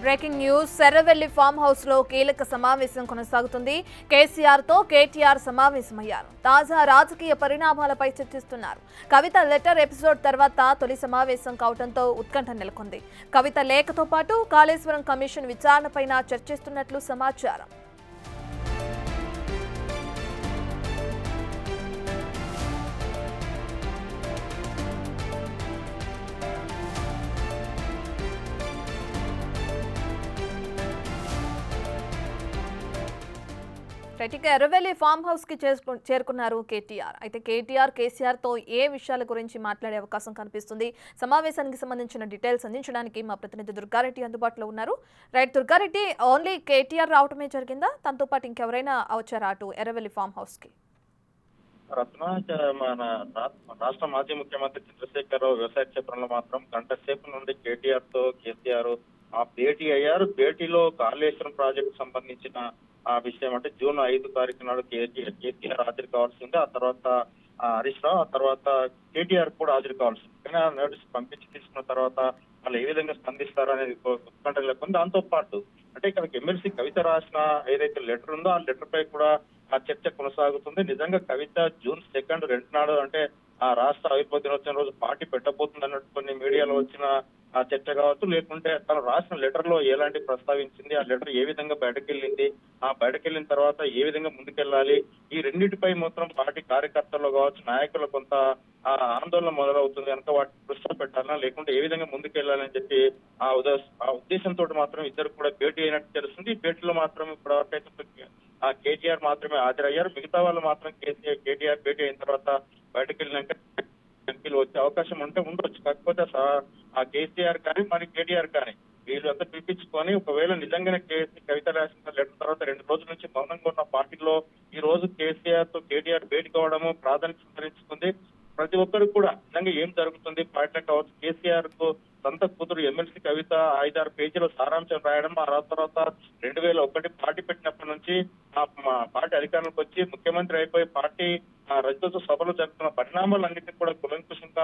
Breaking news శరవెల్లి farm house లో కీలక సమావేశం కొనసాగుతుంది. కేసీఆర్ తో కేటీఆర్ సమావేశమయ్యారు. తాజా రాజకీయ పరిణామాలపై చర్చిస్తున్నారు. కవిత లెటర్ ఎపిసోడ్ తర్వాత తొలి సమావేశం కావడంతో ఉత్కంఠ నెలకొంది. కవిత లేఖతో పాటు కాళేశ్వరం కమిషన్ విచారణపైన చర్చిస్తున్నట్లు సమాచారం. ఎర్రవెల్లి ఫామ్ హౌస్ కి చేరుకున్నారు కేటీఆర్. అయితే కేటీఆర్ కేసీఆర్ తో ఏ విషయాల గురించి మాట్లాడే అవకాశం కనిపిస్తుంది? సమావేశానికి సంబంధించిన డీటెయిల్స్ అందించడానికి మా ప్రతినిధి దుర్గారెడ్డి అందుబాటులో ఉన్నారు. రైట్ దుర్గారెడ్డి, ఓన్లీ కేటీఆర్ రావటమే జరిగిందా? తనతో పాటు ఇంకెవరైనా వచ్చారా అటు ఎర్రవెల్లి ఫామ్ హౌస్ కి? రత్న, మన రాష్ట్ర మాజీ ముఖ్యమంత్రి చంద్రశేఖరరావు వ్యవసాయ క్షేత్రంలో మాత్రం గంట సేపు నుండి కేటీఆర్ తో కేసీఆర్ భేటీ అయ్యారు. భేటీలో కాళేశ్వరం ప్రాజెక్టు సంబంధించిన ఆ విషయం అంటే జూన్ 5 తారీఖు నాడు కేసీఆర్ హాజరు కావాల్సింది. ఆ తర్వాత హరీష్ రావు, ఆ తర్వాత కేటీఆర్ కూడా హాజరు కావాల్సింది. కానీ ఆ నోటీస్ పంపించి తీసుకున్న తర్వాత వాళ్ళు ఏ విధంగా స్పందిస్తారు అనేది ఉత్కంఠ లేకుండా, దాంతో పాటు అంటే ఇక్కడ ఎమ్మెల్సీ కవిత రాసిన ఏదైతే లెటర్ ఉందో ఆ లెటర్ పై కూడా ఆ చర్చ కొనసాగుతుంది. నిజంగా కవిత జూన్ 2 నాడు అంటే ఆ రాష్ట్ర ఆవిర్భావ దినోత్సవం రోజు పార్టీ పెట్టబోతుంది అన్నట్టు కొన్ని మీడియాలో వచ్చిన ఆ చర్చ కావచ్చు, లేకుంటే తను రాసిన లెటర్ లో ఎలాంటి ప్రస్తావించింది, ఆ లెటర్ ఏ విధంగా బయటకెళ్ళింది, ఆ బయటకెళ్ళిన తర్వాత ఏ విధంగా ముందుకెళ్లాలి, ఈ రెండింటిపై మాత్రం పార్టీ కార్యకర్తల్లో కావచ్చు నాయకులు కొంత ఆందోళన మొదలవుతుంది కనుక వాటిని దృష్టిలో పెట్టాలన్నా లేకుంటే ఏ విధంగా ముందుకెళ్లాలని చెప్పి ఆ ఉద్దేశంతో మాత్రం ఇద్దరు కూడా భేటీ అయినట్టు తెలుస్తుంది. ఈ భేటీలో మాత్రం ఇప్పటివరకైతే ఆ కేటీఆర్ మాత్రమే హాజరయ్యారు. మిగతా వాళ్ళు మాత్రం కేటీఆర్ భేటీ అయిన తర్వాత బయటకు వెళ్ళినాక ఎంపీలు వచ్చే అవకాశం ఉంటే ఉండొచ్చు. కాకపోతే ఆ కేసీఆర్ కానీ మరి కేటీఆర్ కానీ వీళ్ళంతా పిలిపించుకొని ఒకవేళ నిజంగానే కవిత రాసిన లెటర్ తర్వాత 2 రోజుల నుంచి మౌనంగా ఉన్న పార్టీలో ఈ రోజు కేసీఆర్ తో కేటీఆర్ భేటీ కావడము ప్రాధాన్యత సంతరించుకుంది. ప్రతి ఒక్కరు కూడా నిజంగా ఏం జరుగుతుంది పార్టీలో కావచ్చు, కేసీఆర్ కు సొంత కూతురు ఎమ్మెల్సీ కవిత 5-6 పేజీల సారాంశం రాయడం, ఆ తర్వాత 2001 పార్టీ పెట్టినప్పటి నుంచి పార్టీ అధికారంలోకి వచ్చి ముఖ్యమంత్రి అయిపోయి పార్టీ రజతోత్సవ సభలో జరుగుతున్న పరిణామాలన్నింటినీ కూడా కులంకుశంగా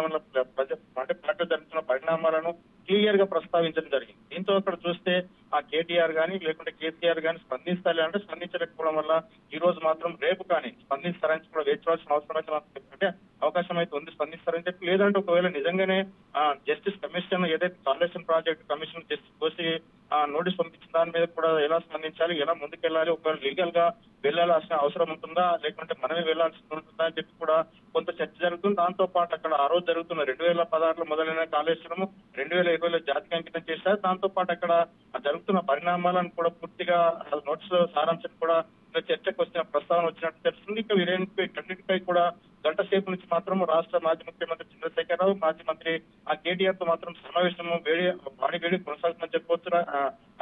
అంటే పార్టీలో జరుగుతున్న పరిణామాలను క్లియర్ గా ప్రస్తావించడం జరిగింది. దీంతో అక్కడ చూస్తే ఆ కేటీఆర్ గానీ లేకుంటే కేసీఆర్ గానీ స్పందించాలి అంటే స్పందించలేకపోవడం వల్ల ఈ రోజు మాత్రం రేపు కానీ స్పందిస్తారని కూడా వేచి చూడాల్సిన అవసరం అయితే అవకాశం అయితే ఉంది, స్పందిస్తారని చెప్పి. లేదంటే ఒకవేళ నిజంగానే జస్టిస్ కమిషన్ ఏదైతే కాళేశ్వరం ప్రాజెక్ట్ కమిషన్ జస్టిస్ కోసి నోటీస్ పంపించిన దాని మీద కూడా ఎలా స్పందించాలి, ఎలా ముందుకెళ్లాలి, ఒకవేళ లీగల్ గా వెళ్లాల్సిన అవసరం ఉంటుందా లేకుంటే మనమే వెళ్లాల్సి ఉంటుందా అని చెప్పి కూడా కొంత చర్చ జరుగుతుంది. దాంతో పాటు అక్కడ ఆ రోజు జరుగుతున్న 2016లో మొదలైన కాళేశ్వరం 2020లో జాతికి అంకితం చేశారు. దాంతో పాటు అక్కడ జరుగుతున్న పరిణామాలను కూడా పూర్తిగా నోట్స్ సారాంశం కూడా చర్చకు వచ్చిన ప్రస్తావన వచ్చినట్టు తెలుస్తుంది. ఇక వీటన్నిటిపై కూడా గంట సేపు నుంచి మాత్రం రాష్ట్ర మాజీ ముఖ్యమంత్రి చంద్రశేఖరరావు, మాజీ మంత్రి కేటీఆర్ తో మాత్రం సమావేశము వేడి కొనసాగుతుందని చెప్పవచ్చు.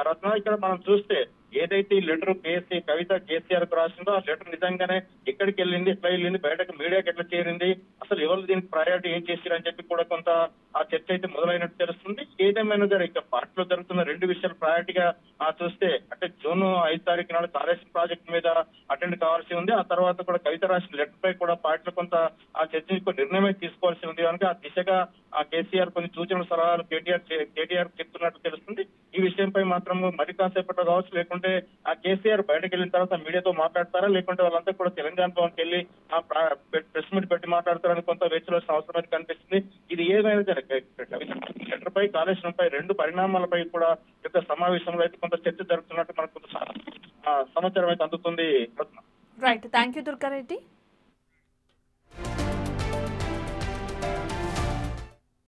రత్న, ఇక్కడ మనం చూస్తే ఏదైతే ఈ లెటర్ కవిత కేసీఆర్ కు రాసిందో ఆ లెటర్ నిజంగానే ఎక్కడికి వెళ్ళింది, ఎట్లా వెళ్ళింది, బయటకు మీడియాకి ఎట్లా చేరింది, అసలు ఎవరు దీనికి ప్రయారిటీ ఏం చేశారని చెప్పి కూడా కొంత ఆ చర్చ అయితే మొదలైనట్టు తెలుస్తుంది. ఏదేమైనా సరే ఇక పార్టీలో జరుగుతున్న 2 విషయాలు ప్రయారిటీగా చూస్తే అంటే జూన్ 5 తారీఖు నాడు కాళేశ్వరం ప్రాజెక్టు మీద అటెండ్ కావాల్సి ఉంది. ఆ తర్వాత కూడా కవిత రాసిన లెటర్ పై కూడా పార్టీలో కొంత ఆ చర్చకు నిర్ణయం తీసుకోవాల్సి ఉంది కనుక ఆ దిశగా ఆ కేసీఆర్ కొన్ని సూచనలు సలహాలు కేటీఆర్ చెప్తున్నట్టు తెలుస్తుంది. ఈ విషయంపై మాత్రం మరి కాసేపట్లో కావచ్చు, లేకుంటే ఆ కేసీఆర్ బయటకు వెళ్ళిన తర్వాత మీడియాతో మాట్లాడతారా లేకుంటే వాళ్ళంతా కూడా తెలంగాణ భవన్కి వెళ్ళి ఆ ప్రెస్ మీట్ పెట్టి మాట్లాడతారని కొంత వేచాల్సిన అవసరం అయితే కనిపిస్తుంది. ఇది ఏదైనా సరే లెటర్ పై కాళేశ్వరం పై 2 పరిణామాలపై కూడా యొక్క సమావేశంలో అయితే కొంత చర్చ జరుగుతున్నట్టు మనకు సమాచారం అయితే అందుతుంది. Right, thank you Durga Reddy.